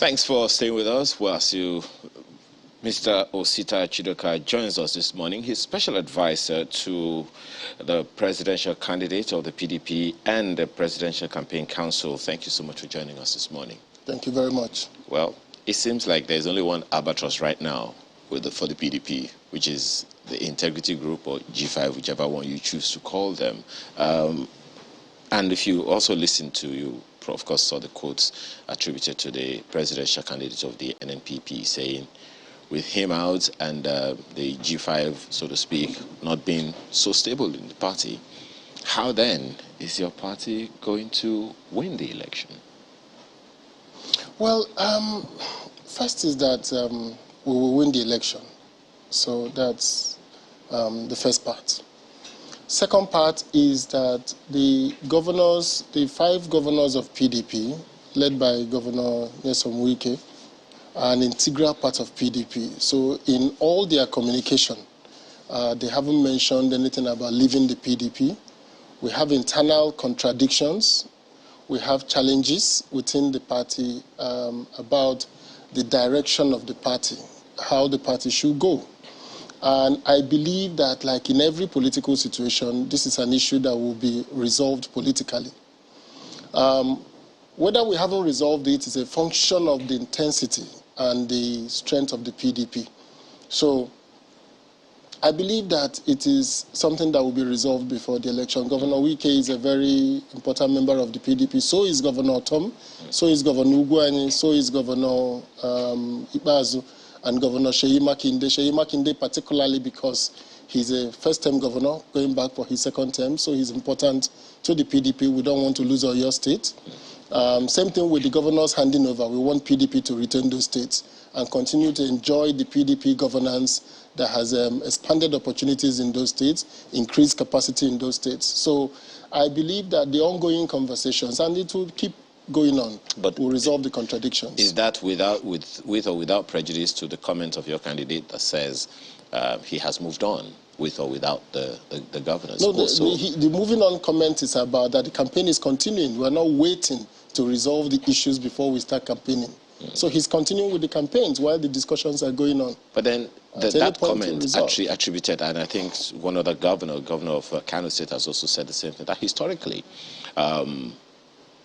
Thanks for staying with us. Well, as Mr. Osita Chidoka joins us this morning. He's special advisor to the presidential candidate of the PDP and the Presidential Campaign Council. Thank you so much for joining us this morning. Thank you very much. Well, it seems like there's only one albatross right now for the PDP, which is the Integrity Group or G5, whichever one you choose to call them. And if you also listen to, you of course saw the quotes attributed to the presidential candidate of the NNPP saying, with him out and the G5, so to speak, not being so stable in the party, how then is your party going to win the election? Well, first is that we will win the election. So that's the first part. Second part is that the governors, the 5 governors of PDP, led by Governor Nyesom Wike, are an integral part of PDP. So in all their communication, they haven't mentioned anything about leaving the PDP. We have internal contradictions. We have challenges within the party about the direction of the party, how the party should go. And I believe that, like in every political situation, this is an issue that will be resolved politically. Whether we haven't resolved it is a function of the intensity and the strength of the PDP. So I believe that it is something that will be resolved before the election. Governor Wike is a very important member of the PDP. So is Governor Tom, so is Governor Ugwuanyi, so is Governor Ibazu, and Governor Seyi Makinde. Seyi Makinde particularly because he's a first-term governor going back for his second term, so he's important to the PDP. We don't want to lose Oyo State. Same thing with the governors handing over. We want PDP to retain those states and continue to enjoy the PDP governance that has expanded opportunities in those states, increased capacity in those states. So I believe that the ongoing conversations, and it will keep going on, but will resolve the contradictions. Is that with or without prejudice to the comment of your candidate that says he has moved on, with or without the governors? No, the moving on comment is about that the campaign is continuing. We're not waiting to resolve the issues before we start campaigning. So he's continuing with the campaigns while the discussions are going on. But then that comment actually attributed, and I think one other governor of Kano State has also said the same thing, that historically,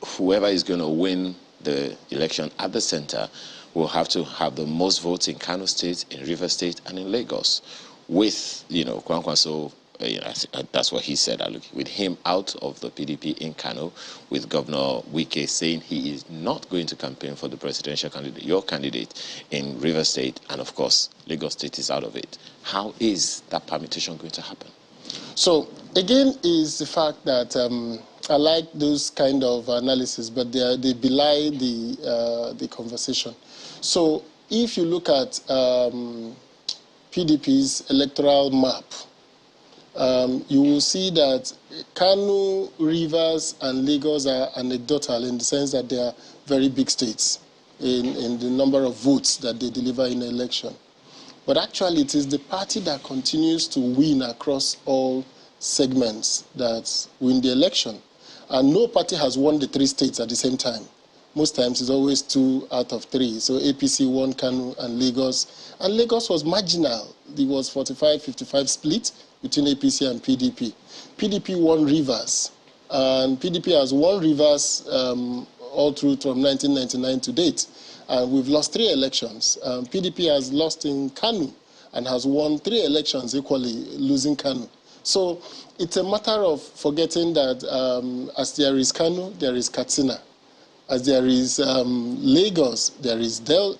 whoever is going to win the election at the center will have to have the most votes in Kano State, in River State, and in Lagos. With, Kwankwaso, that's what he said, with him out of the PDP in Kano, with Governor Wike saying he is not going to campaign for the presidential candidate, your candidate, in River State, and of course, Lagos State is out of it. How is that permutation going to happen? So, again, is the fact that I like those kind of analysis, but they belie the conversation. So, if you look at PDP's electoral map, you will see that Kano, Rivers, and Lagos are anecdotal in the sense that they are very big states in the number of votes that they deliver in an election. But actually, it is the party that continues to win across all segments that win the election. And no party has won the 3 states at the same time. Most times it's always 2 out of 3. So APC won Kano and Lagos. And Lagos was marginal. There was 45-55 split between APC and PDP. PDP won Rivers. And PDP has won Rivers all through from 1999 to date. And we've lost 3 elections. PDP has lost in Kano and has won 3 elections equally, losing Kano. So it's a matter of forgetting that as there is Kano, there is Katsina. As there is Lagos, there is Delta.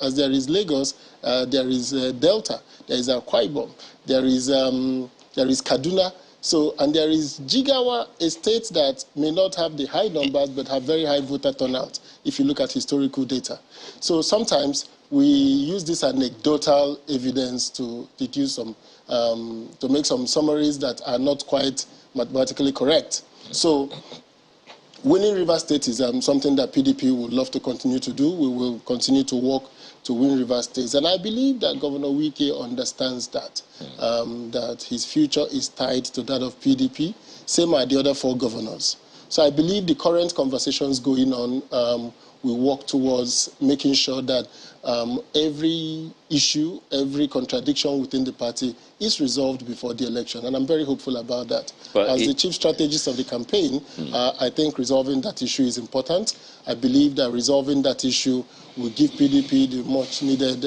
There is Akwa Ibom. There is Kaduna. So, and there is Jigawa, a state that may not have the high numbers but have very high voter turnout if you look at historical data. So sometimes we use this anecdotal evidence to deduce some, to make some summaries that are not quite mathematically correct. So winning River State is something that PDP would love to continue to do. We will continue to work to win River State. And I believe that Governor Wike understands that, that his future is tied to that of PDP. Same are the other 4 governors. So I believe the current conversations going on will work towards making sure that every issue, every contradiction within the party is resolved before the election. And I'm very hopeful about that. But as the chief strategist of the campaign, I think resolving that issue is important. I believe that resolving that issue will give PDP the much needed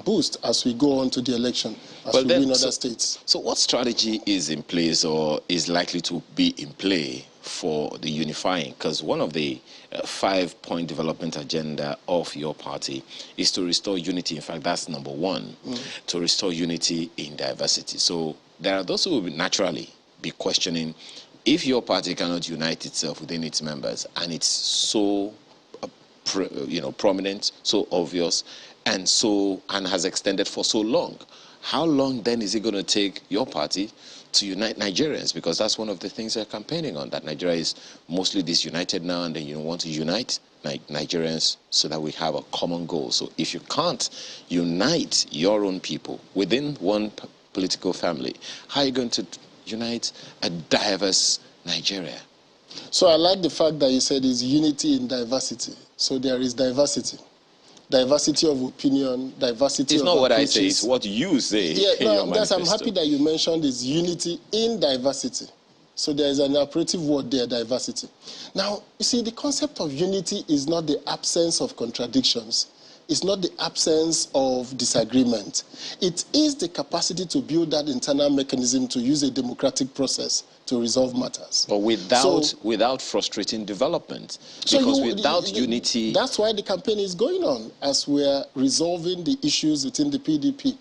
boost as we go on to the election, as we win other states. So what strategy is in place or is likely to be in play for the unifying? Because one of the 5-point development agenda of your party is to restore unity. In fact, that's number one, to restore unity in diversity. So there are those who will naturally be questioning if your party cannot unite itself within its members and it's so prominent, so obvious, and has extended for so long. How long then is it going to take your party to unite Nigerians? Because that's one of the things they're campaigning on, that Nigeria is mostly disunited now, and then you want to unite Nigerians so that we have a common goal. So if you can't unite your own people within one political family, how are you going to unite a diverse Nigeria? So I like the fact that you said is unity in diversity. So there is diversity. Diversity of opinion, diversity of approaches. It's not what I say, it's what you say. Yeah, no, I'm happy that you mentioned is unity in diversity. So there is an operative word there, diversity. Now, you see, the concept of unity is not the absence of contradictions. It's not the absence of disagreement. It is the capacity to build that internal mechanism to use a democratic process to resolve matters. But without frustrating development. Because without unity... That's why the campaign is going on, as we're resolving the issues within the PDP.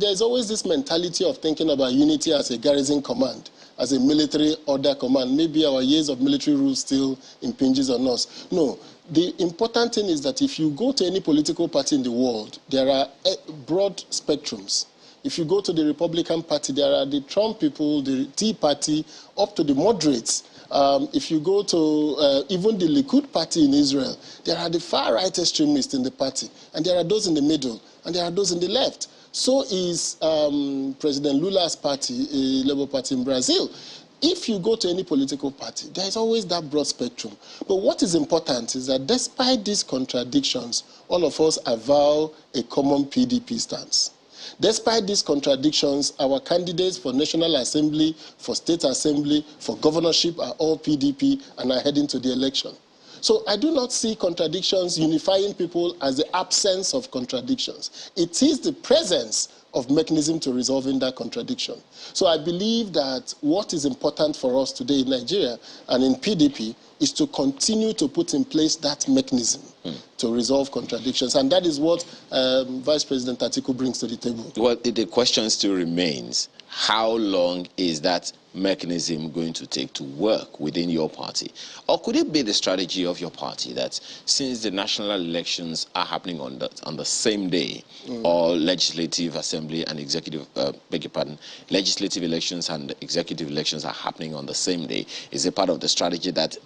There's always this mentality of thinking about unity as a garrison command, as a military order command. Maybe our years of military rule still impinges on us. No. The important thing is that if you go to any political party in the world, there are broad spectrums. If you go to the Republican Party, there are the Trump people, the Tea Party, up to the moderates. If you go to even the Likud Party in Israel, there are the far-right extremists in the party, and there are those in the middle, and there are those in the left. So is President Lula's party, a Labour Party in Brazil. If you go to any political party, there is always that broad spectrum. But what is important is that despite these contradictions, all of us avow a common PDP stance. Despite these contradictions, our candidates for National Assembly, for State Assembly, for governorship are all PDP and are heading to the election. So I do not see contradictions unifying people as the absence of contradictions. It is the presence of mechanism to resolving that contradiction. So I believe that what is important for us today in Nigeria and in PDP is to continue to put in place that mechanism to resolve contradictions. And that is what Vice President Atiku brings to the table. Well, the question still remains, how long is that mechanism going to take to work within your party? Or could it be the strategy of your party that since the national elections are happening on the same day, or legislative assembly and executive, legislative elections and executive elections are happening on the same day, is it part of the strategy that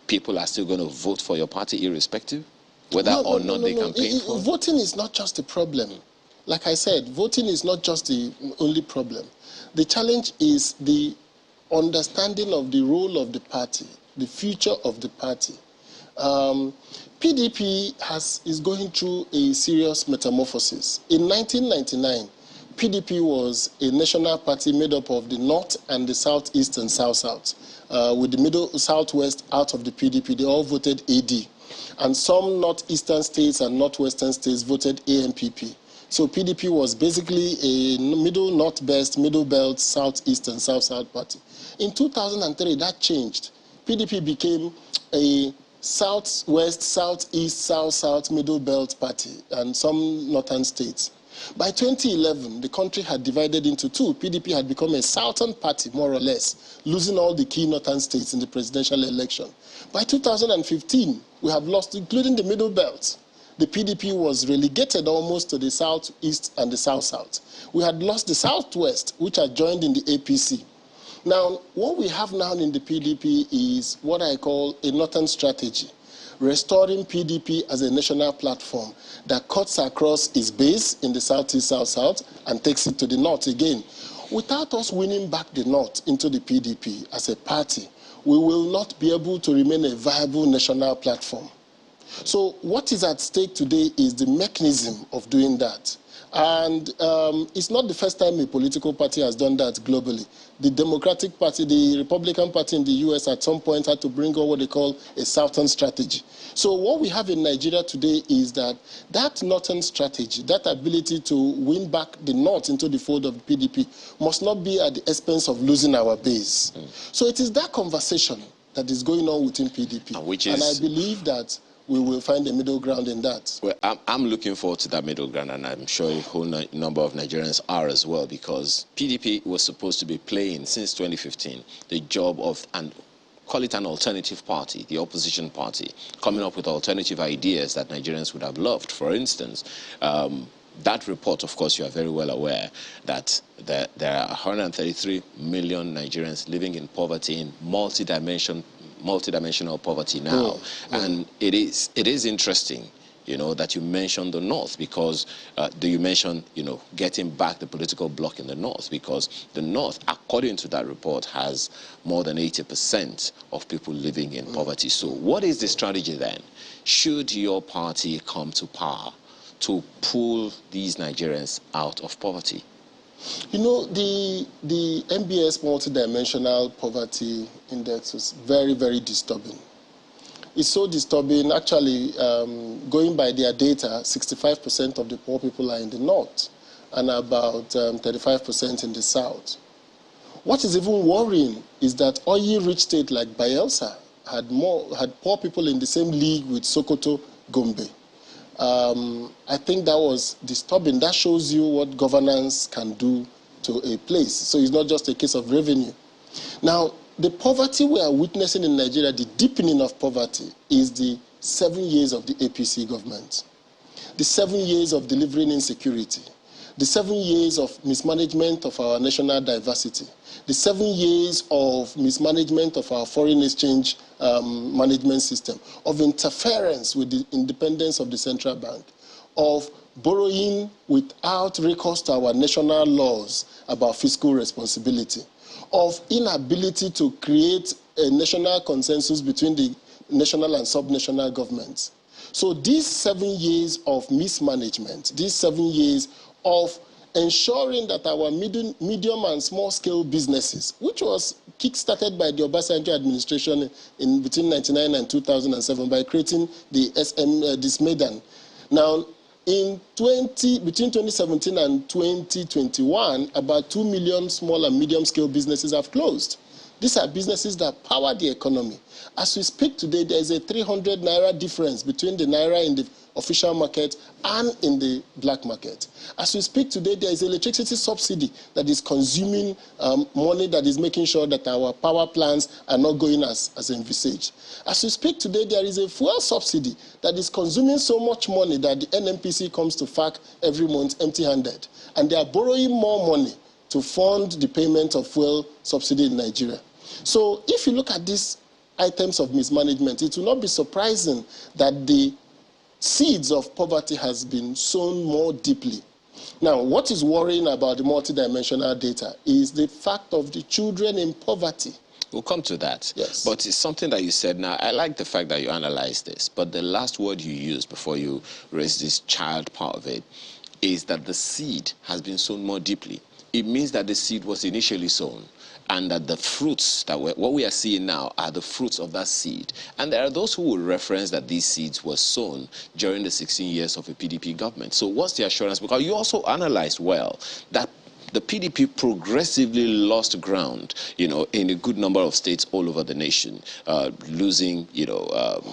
people are still going to vote for your party irrespective, whether or not they campaign for? Voting is not just a problem. Like I said, voting is not just the only problem. The challenge is the understanding of the role of the party, the future of the party. PDP is going through a serious metamorphosis. In 1999, PDP was a national party made up of the North and the Southeast and South-South. With the Middle Southwest out of the PDP, they all voted AD. And some Northeastern states and Northwestern states voted AMPP. So PDP was basically a middle North-West, middle belt, Southeast and South-South party. In 2003, that changed. PDP became a Southwest, Southeast, South-South, middle belt party and some northern states. By 2011, the country had divided into two. PDP had become a southern party, more or less, losing all the key northern states in the presidential election. By 2015, we have lost, including the middle belt. The PDP was relegated almost to the southeast and the south-south. We had lost the southwest, which had joined in the APC. Now, what we have now in the PDP is what I call a northern strategy, restoring PDP as a national platform that cuts across its base in the southeast, south-south, and takes it to the north again. without us winning back the North into the PDP as a party, we will not be able to remain a viable national platform. So what is at stake today is the mechanism of doing that. And it's not the first time a political party has done that globally. The Democratic Party, the Republican Party in the US at some point had to bring on what they call a Southern strategy. So what we have in Nigeria today is that Northern strategy, that ability to win back the North into the fold of the PDP must not be at the expense of losing our base. So it is that conversation that is going on within PDP. And I believe that we will find a middle ground in that. Well, I'm looking forward to that middle ground, and I'm sure a whole number of Nigerians are as well, because PDP was supposed to be playing, since 2015, the job of, and call it an alternative party, the opposition party, coming up with alternative ideas that Nigerians would have loved. For instance, that report, of course, you are very well aware that there are 133 million Nigerians living in poverty, in multidimensional poverty now. And it is interesting, you know, that you mentioned the North, because you mentioned, you know, getting back the political bloc in the North, because the North, according to that report, has more than 80% of people living in poverty. So what is the strategy then, should your party come to power, to pull these Nigerians out of poverty? You know, the MBS multidimensional poverty index was very, very disturbing. It's so disturbing. Actually, going by their data, 65% of the poor people are in the North and about 35% in the South. What is even worrying is that oil-rich states like Bayelsa had poor people in the same league with Sokoto, Gombe. I think that was disturbing. That shows you what governance can do to a place. So it's not just a case of revenue. Now, the poverty we are witnessing in Nigeria, the deepening of poverty, is the 7 years of the APC government. The 7 years of delivering insecurity. The 7 years of mismanagement of our national diversity. The 7 years of mismanagement of our foreign exchange management system, of interference with the independence of the central bank, of borrowing without recourse to our national laws about fiscal responsibility, of inability to create a national consensus between the national and sub-national governments. So these 7 years of mismanagement, these 7 years of ensuring that our medium and small-scale businesses, which was kick-started by the Obasanjo administration in between 1999 and 2007 by creating the SMEDAN. Now, between 2017 and 2021, about 2 million small and medium-scale businesses have closed. These are businesses that power the economy. As we speak today, there is a 300 naira difference between the naira in the official market and in the black market. As we speak today, there is electricity subsidy that is consuming money, that is making sure that our power plants are not going as envisaged. As we speak today, there is a fuel subsidy that is consuming so much money that the NNPC comes to FAC every month empty-handed. And they are borrowing more money to fund the payment of fuel subsidy in Nigeria. So if you look at these items of mismanagement, it will not be surprising that the seeds of poverty has been sown more deeply. Now, what is worrying about the multidimensional data is the fact of the children in poverty. We'll come to that. Yes. But it's something that you said now. I like the fact that you analyzed this, but the last word you used before you raised this child part of it is that the seed has been sown more deeply. It means that the seed was initially sown, and that the fruits, what we are seeing now are the fruits of that seed. And there are those who will reference that these seeds were sown during the 16 years of a PDP government. So what's the assurance? Because you also analyzed well that the PDP progressively lost ground, you know, in a good number of states all over the nation, losing, you know,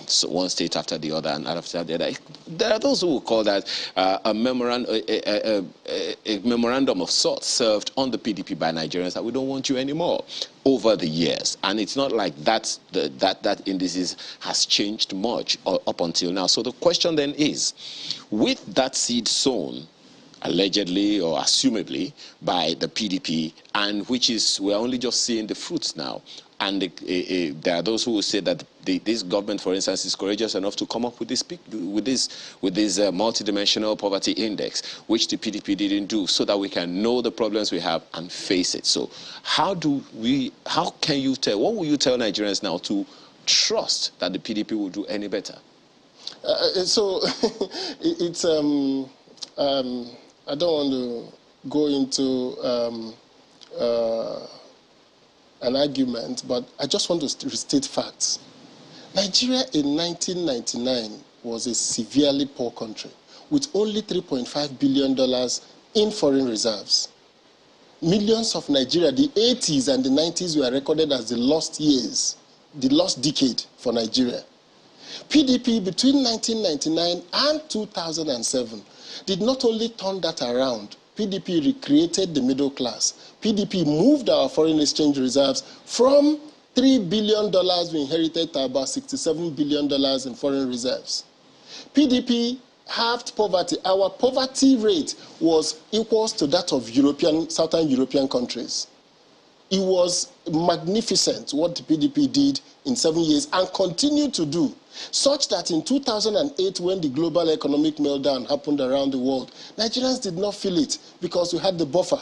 so one state after the other and after the other. There are those who will call that a memorandum of sorts served on the PDP by Nigerians that we don't want you anymore over the years. And it's not like that indices has changed much up until now. So the question then is, with that seed sown, allegedly or assumably by the PDP, and which is, we're only just seeing the fruits now, And there are those who will say that this government, for instance, is courageous enough to come up with this multidimensional poverty index, which the PDP didn't do, so that we can know the problems we have and face it. So how can you tell, what will you tell Nigerians now to trust that the PDP will do any better? So it's I don't want to go into an argument, but I just want to restate facts. Nigeria in 1999 was a severely poor country with only $3.5 billion in foreign reserves. Millions of Nigeria, the 80s and the 90s were recorded as the lost years, the lost decade for Nigeria. PDP between 1999 and 2007 did not only turn that around, PDP recreated the middle class. PDP moved our foreign exchange reserves from $3 billion we inherited to about $67 billion in foreign reserves. PDP halved poverty. Our poverty rate was equals to that of Southern European countries. It was magnificent what the PDP did in 7 years and continued to do, such that in 2008, when the global economic meltdown happened around the world, Nigerians did not feel it because we had the buffer.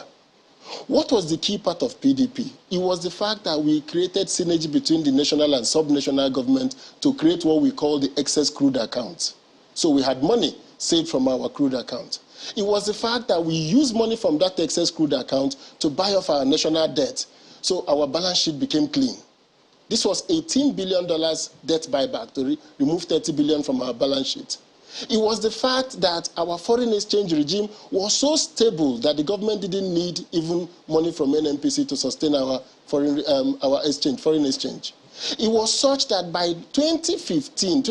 What was the key part of PDP? It was the fact that we created synergy between the national and sub-national government to create what we call the excess crude account. So we had money saved from our crude account. It was the fact that we used money from that excess crude account to buy off our national debt. So our balance sheet became clean. This was $18 billion debt buyback to remove $30 billion from our balance sheet. It was the fact that our foreign exchange regime was so stable that the government didn't need even money from NNPC to sustain our foreign exchange. It was such that by 2014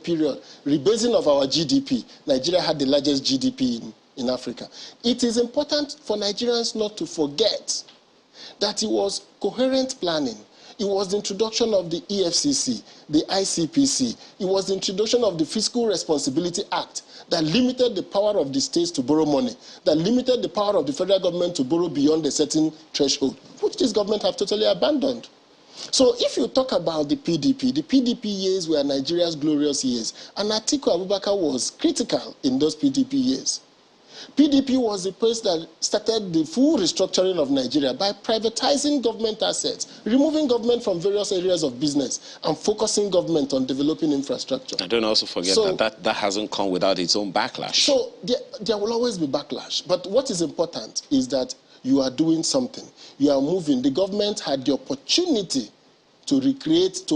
period, rebasing of our GDP, Nigeria had the largest GDP in Africa. It is important for Nigerians not to forget that it was coherent planning. It was the introduction of the EFCC, the ICPC. It was the introduction of the Fiscal Responsibility Act that limited the power of the states to borrow money, that limited the power of the federal government to borrow beyond a certain threshold, which this government have totally abandoned. So if you talk about the PDP years were Nigeria's glorious years, and Atiku Abubakar was critical in those PDP years. PDP was the place that started the full restructuring of Nigeria by privatizing government assets, removing government from various areas of business, and focusing government on developing infrastructure. I don't also forget that hasn't come without its own backlash. So there will always be backlash. But what is important is that you are doing something. You are moving. The government had the opportunity to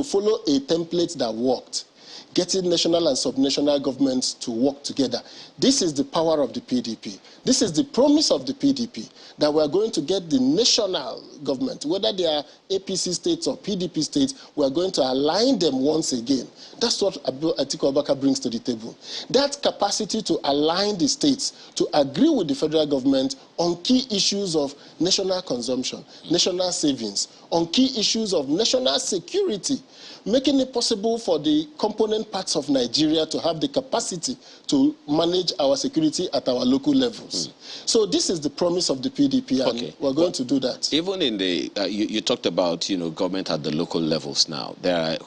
follow a template that worked, getting national and subnational governments to work together. This is the power of the PDP. This is the promise of the PDP, that we are going to get the national government, whether they are APC states or PDP states, we are going to align them once again. That's what Atiku Abubakar brings to the table. That capacity to align the states, to agree with the federal government on key issues of national consumption, national savings, on key issues of national security, making it possible for the component parts of Nigeria to have the capacity to manage our security at our local levels. So this is the promise of the PDP, and we're going to do that. Even in the, you talked about, government at the local levels now. There are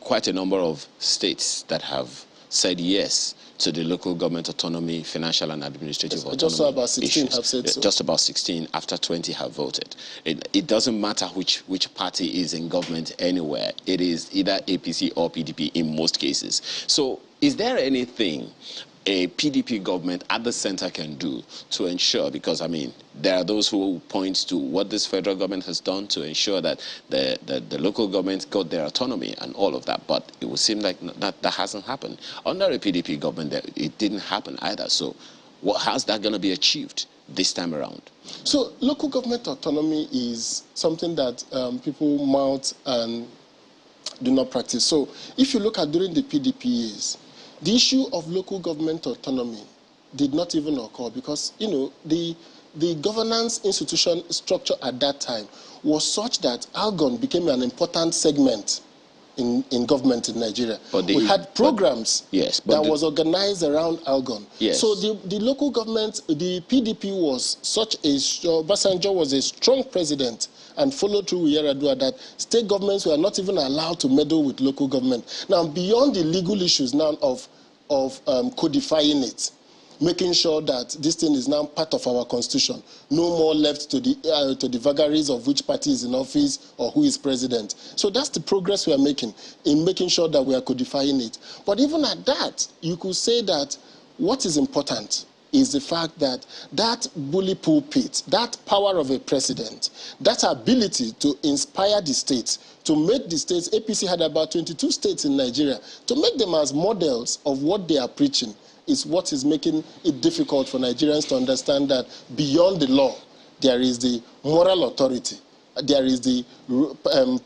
quite a number of states that have said yes to the local government autonomy, financial and administrative autonomy. Just about 16 have said so. Just about 16 after 20 have voted. It doesn't matter which party is in government anywhere. It is either APC or PDP in most cases. So is there anything a PDP government at the center can do to ensure, because there are those who point to what this federal government has done to ensure that the local government got their autonomy and all of that, but it would seem like that hasn't happened. Under a PDP government, it didn't happen either. So how's that going to be achieved this time around? So local government autonomy is something that people mouth and do not practice. So if you look at during the PDP years, the issue of local government autonomy did not even occur because, the governance institution structure at that time was such that Algon became an important segment in government in Nigeria. We had programs that was organized around Algon. Yes. So the local government, the PDP was Obasanjo was a strong president and follow through with Yaradua that state governments were not even allowed to meddle with local government. Now, beyond the legal issues now of codifying it, making sure that this thing is now part of our constitution, no more left to the vagaries of which party is in office or who is president. So that's the progress we are making in making sure that we are codifying it. But even at that, you could say that what is important is the fact that that bully pulpit, that power of a president, that ability to inspire the states, to make the states, APC had about 22 states in Nigeria, to make them as models of what they are preaching, is what is making it difficult for Nigerians to understand that beyond the law, there is the moral authority, there is the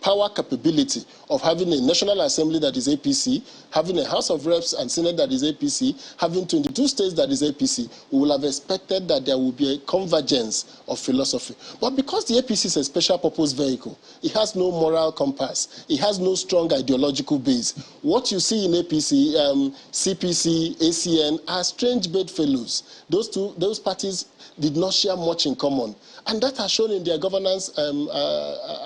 power capability of having a National Assembly that is APC, having a House of Reps and Senate that is APC, having 22 states that is APC. We will have expected that there will be a convergence of philosophy. But because the APC is a special purpose vehicle, it has no moral compass, it has no strong ideological base. What you see in APC, CPC, ACN are strange bedfellows. Those parties did not share much in common. And that has shown in their governance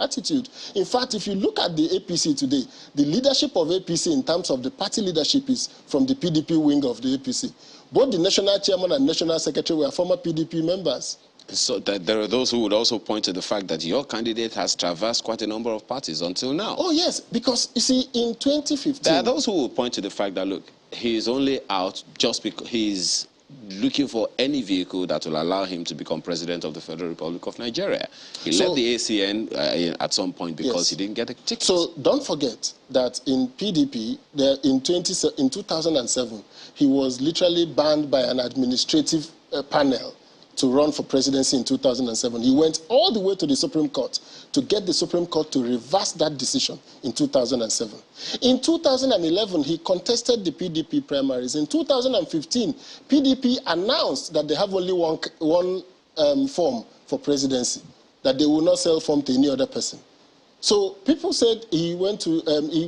attitude. In fact, if you look at the APC today, the leadership of APC in terms of the party leadership is from the PDP wing of the APC. Both the national chairman and national secretary were former PDP members. So that there are those who would also point to the fact that your candidate has traversed quite a number of parties until now. Oh, yes, because, you see, in 2015... There are those who will point to the fact that, look, he is only out just because he's looking for any vehicle that will allow him to become president of the Federal Republic of Nigeria. He left the ACN at some point because he didn't get a ticket. So don't forget that in PDP, in 2007, he was literally banned by an administrative panel to run for presidency in 2007. He went all the way to the Supreme Court to get the Supreme Court to reverse that decision in 2007. In 2011, he contested the PDP primaries. In 2015, PDP announced that they have only one form for presidency, that they will not sell form to any other person. So people said he went to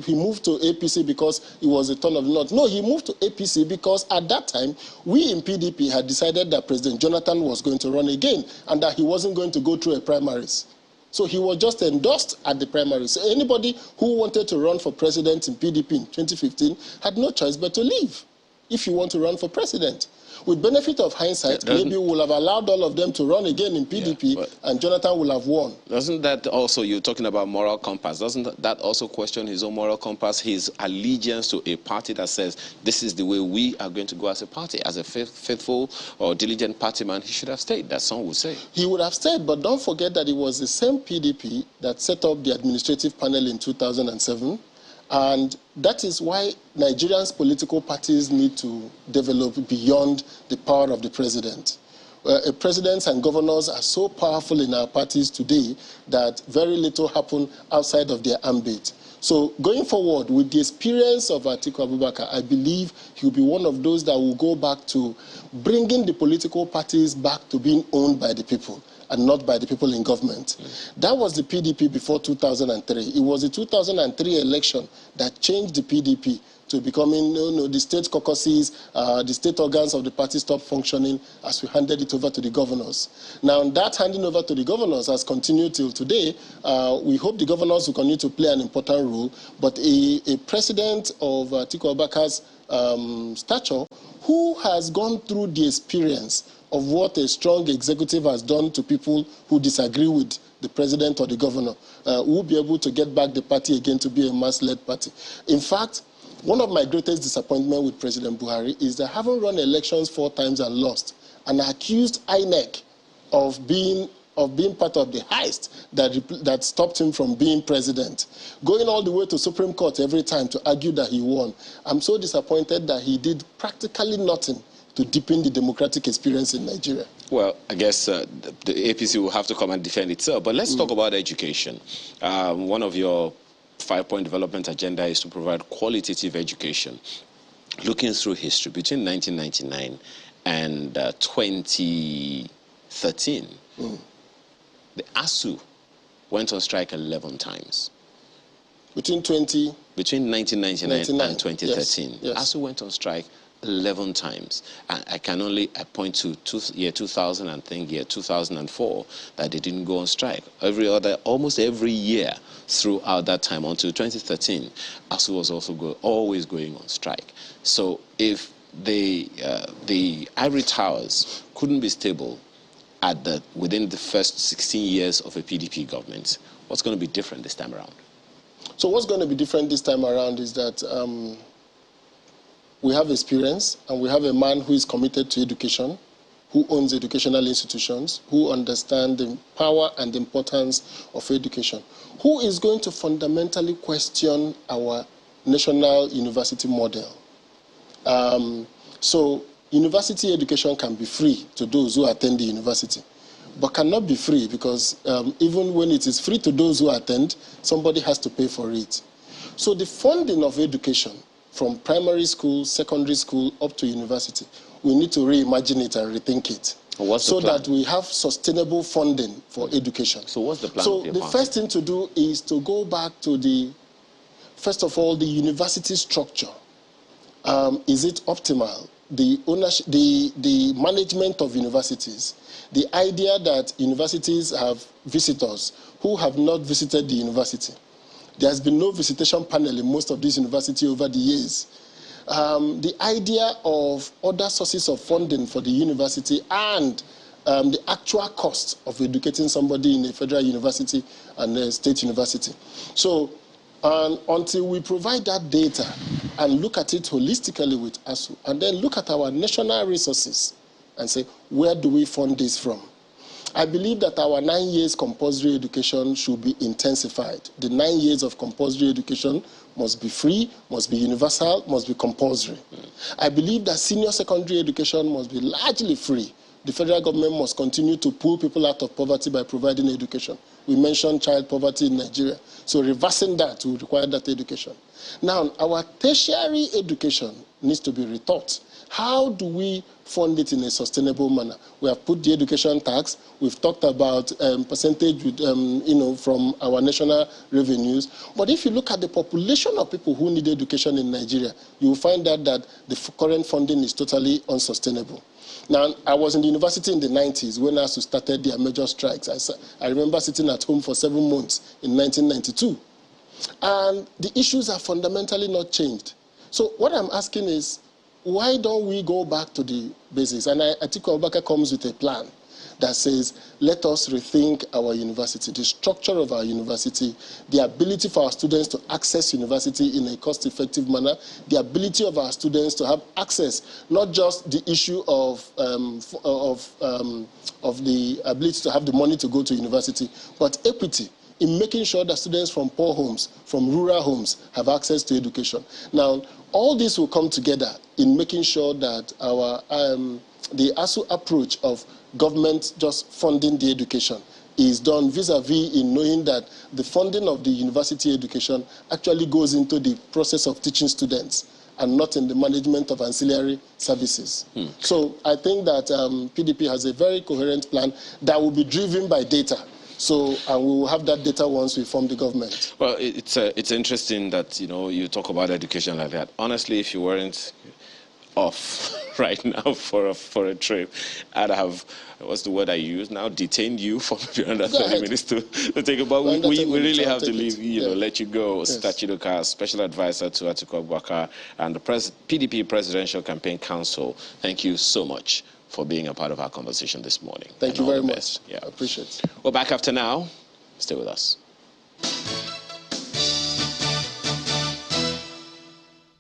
he moved to APC because it was a turn of the North. No, he moved to APC because at that time we in PDP had decided that President Jonathan was going to run again and that he wasn't going to go through a primaries. So he was just endorsed at the primaries. So anybody who wanted to run for president in PDP in 2015 had no choice but to leave if you want to run for president. With benefit of hindsight, maybe we will have allowed all of them to run again in PDP and Jonathan will have won. Doesn't that also, you're talking about moral compass, doesn't that also question his own moral compass, his allegiance to a party that says this is the way we are going to go as a party? As a faithful or diligent party man, he should have stayed, that some would say. He would have stayed, but don't forget that it was the same PDP that set up the administrative panel in 2007. And that is why Nigerians' political parties need to develop beyond the power of the president. Presidents and governors are so powerful in our parties today that very little happens outside of their ambit. So going forward, with the experience of Atiku Abubakar, I believe he'll be one of those that will go back to bringing the political parties back to being owned by the people and not by the people in government. That was the PDP before 2003. It was the 2003 election that changed the PDP to becoming, the state caucuses, the state organs of the party stopped functioning as we handed it over to the governors. Now, that handing over to the governors has continued till today. We hope the governors will continue to play an important role, but a president of Atiku Abubakar's stature who has gone through the experience of what a strong executive has done to people who disagree with the president or the governor, will be able to get back the party again to be a mass-led party. In fact, one of my greatest disappointments with President Buhari is that having run elections 4 times and lost, and accused INEC of being part of the heist that stopped him from being president, going all the way to Supreme Court every time to argue that he won. I'm so disappointed that he did practically nothing to deepen the democratic experience in Nigeria. Well, I guess the APC will have to come and defend itself. But let's talk about education. One of your 5-point development agenda is to provide qualitative education. Looking through history, between 1999 and 2013, the ASU went on strike 11 times. Between 1999 and 2013, yes. ASU went on strike 11 times. I can only point to year 2000 and think year 2004 that they didn't go on strike. Almost every year throughout that time until 2013, ASU was also always going on strike. So if the ivory towers couldn't be stable within the first 16 years of a PDP government, what's going to be different this time around? So what's going to be different this time around is that we have experience, and we have a man who is committed to education, who owns educational institutions, who understands the power and the importance of education, who is going to fundamentally question our national university model. So university education can be free to those who attend the university, but cannot be free because even when it is free to those who attend, somebody has to pay for it. So the funding of education from primary school, secondary school, up to university, we need to reimagine it and rethink it. So that we have sustainable funding for education. So what's the plan? So the first thing to do is to go back to first of all, the university structure. Is it optimal? The ownership, the management of universities, the idea that universities have visitors who have not visited the university. There has been no visitation panel in most of these universities over the years. The idea of other sources of funding for the university and the actual cost of educating somebody in a federal university and a state university. So until we provide that data and look at it holistically with ASU, and then look at our national resources and say, where do we fund this from? I believe that our 9 years compulsory education should be intensified. The 9 years of compulsory education must be free, must be universal, must be compulsory. I believe that senior secondary education must be largely free. The federal government must continue to pull people out of poverty by providing education. We mentioned child poverty in Nigeria. So reversing that will require that education. Now, our tertiary education needs to be rethought. How do we fund it in a sustainable manner? We have put the education tax. We've talked about percentage with, from our national revenues. But if you look at the population of people who need education in Nigeria, you will find out that the current funding is totally unsustainable. Now, I was in the university in the 90s when ASU started their major strikes. I remember sitting at home for 7 months in 1992. And the issues have fundamentally not changed. So what I'm asking is, why don't we go back to the basics? And Atiku Abubakar comes with a plan that says, let us rethink our university, the structure of our university, the ability for our students to access university in a cost-effective manner, the ability of our students to have access, not just the issue of the ability to have the money to go to university, but equity in making sure that students from poor homes, from rural homes, have access to education. Now, all this will come together in making sure that our the ASU approach of government just funding the education is done vis-a-vis in knowing that the funding of the university education actually goes into the process of teaching students and not in the management of ancillary services. So I think that PDP has a very coherent plan that will be driven by data. So, and we will have that data once we form the government. Well, it's interesting that, you talk about education like that. Honestly, if you weren't off right now for a trip, I'd have, what's the word I use now, detained you for maybe under 30 minutes to take it. But we really have to leave, let you go. Yes. Chidoka, special advisor to Atiku Abubakar and the PDP Presidential Campaign Council. Thank you so much for being a part of our conversation this morning. Thank you very much. Yeah. I appreciate it. We're back after now. Stay with us.